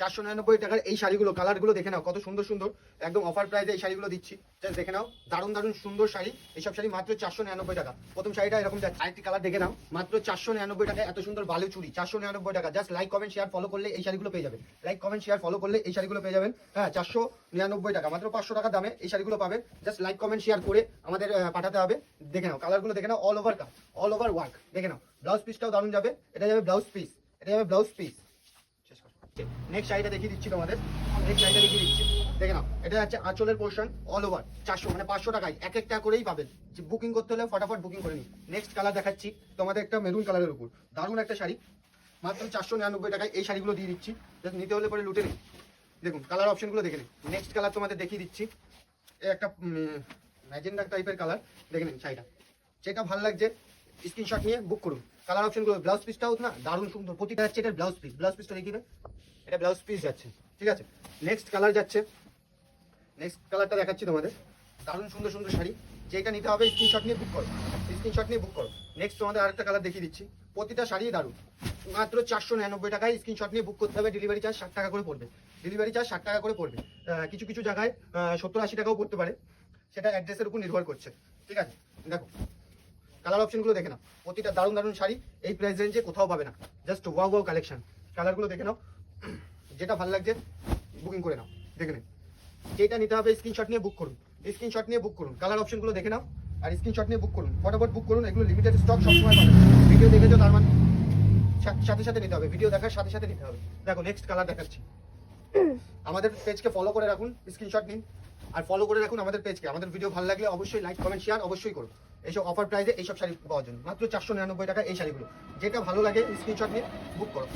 499 টাকার এই শাড়িগুলো, কালারগুলো দেখে নাও কত সুন্দর সুন্দর, একদম অফার প্রাইসে এই শাড়িগুলো দিচ্ছি। জাস্ট দেখে নাও, দারুণ দারুণ সুন্দর শাড়ি। এইসব শাড়ি মাত্র 499 টাকা। প্রথম শাড়িটা এরকম যাচ্ছে, আরেকটি কালার দেখে নাও, মাত্র 499 টাকা। এত সুন্দর বালু চুড়ি 499 টাকা। Just like comment share follow করলে এই শাড়িগুলো পেয়ে যাবেন। লাইক কমেন্ট শেয়ার ফলো করলে এই শাড়িগুলো পেয়ে যাবেন। হ্যাঁ, 499 টাকা, মাত্র 500 টাকা দামে এই শাড়িগুলো পাবেন। জাস্ট লাইক কমেন্ট শেয়ার করে আমাদের পাঠাতে হবে। দেখে নাও কালারগুলো দেখে নাও, অল ওভার কাজ, অল ওভার ওয়ার্ক দেখে নাও। ব্লাউজ পিসটাও দারুণ যাবে, এটা যাবে ব্লাউজ পিস, এটা যাবে ব্লাউজ পিস। নেক্সট শাড়িটা দেখিয়ে দিচ্ছি তোমাদের, নেক্সট শাড়িটা দেখিয়ে দিচ্ছি দেখে নাও। এটা হচ্ছে আঁচলের পোর্শন, অল ওভার 400 মানে 500 টাকায় এক একটা করেই পাবেন। বুকিং করতে হলে ফটাফট বুকিং করে নিন। নেক্সট কালার দেখাচ্ছি তোমাদের, একটা মেরুন কালারের উপর দারুণ একটা শাড়ি, মাত্র 499 টাকায় এই শাড়িগুলো দিয়ে দিচ্ছি। জাস্ট নিতে হলে পরে লুটে নিন। দেখুন কালার অপশনগুলো দেখে নিন। নেক্সট কালার তোমাদের দেখিয়ে দিচ্ছি, এই একটা ম্যাজেন্ডা টাইপের কালার, দেখে নিন শাড়িটা। যেটা ভালো লাগছে স্ক্রিনশট নিয়ে বুক করুন। কালার অপশনগুলো, ব্লাউজ পিসটাও না দারুণ সুন্দর, প্রতিটা যাচ্ছে এটা ব্লাউজ পিস। ব্লাউজ পিসটা দেখিয়ে দেন, এটা ব্লাউজ পিস যাচ্ছে, ঠিক আছে। নেক্সট কালার যাচ্ছে, নেক্সট কালারটা দেখাচ্ছি তোমাদের, দারুণ সুন্দর সুন্দর শাড়ি। যেটা নিতে হবে স্ক্রিনশট নিয়ে বুক করো, স্ক্রিনশট নিয়ে বুক করো। নেক্সট তোমাদের আরেকটা কালার দেখিয়ে দিচ্ছি, প্রতিটা শাড়ি দারুণ, মাত্র 499 টাকায় স্ক্রিনশট নিয়ে বুক করতে হবে। ডেলিভারি চার্জ 60 টাকা করে পড়বে, ডেলিভারি চার্জ 60 টাকা করে পড়বে। কিছু কিছু জায়গায় 70-80 টাকাও পড়তে পারে, সেটা অ্যাড্রেসের উপর নির্ভর করছে, ঠিক আছে। দেখো কালার অপশনগুলো দেখে নাও, প্রতিটা দারুণ দারুণ শাড়ি এই প্রাইস রেঞ্জে কোথাও পাবে না। Just wow wow collection. কালারগুলো দেখে নাও, যেটা ভালো লাগছে বুকিং করে নাও, দেখে নিন। যেটা নিতে হবে স্ক্রিনশট নিয়ে বুক করুন, স্ক্রিনশট নিয়ে বুক করুন। কালার অপশনগুলো দেখে নাও আর স্ক্রিনশট নিয়ে বুক করুন, ফটাফট বুক করুন। এগুলো লিমিটেড স্টক, সবসময় পাবেন। ভিডিও দেখেছো তার মানে সাথে সাথে নিতে হবে, ভিডিও দেখার সাথে সাথে নিতে হবে। দেখো নেক্সট কালার দেখাচ্ছি। আমাদের পেজকে ফলো করে রাখুন, স্ক্রিনশট নিন আর ফলো করে রাখুন আমাদের পেজকে। আমাদের ভিডিও ভালো লাগলে অবশ্যই লাইক কমেন্ট শেয়ার অবশ্যই করুন। এইসব অফার প্রাইসে এইসব শাড়ি পাওয়ার জন্য মাত্র 499 টাকা এই শাড়িগুলো। যেটা ভালো লাগে স্ক্রিনশট নিয়ে বুক করো।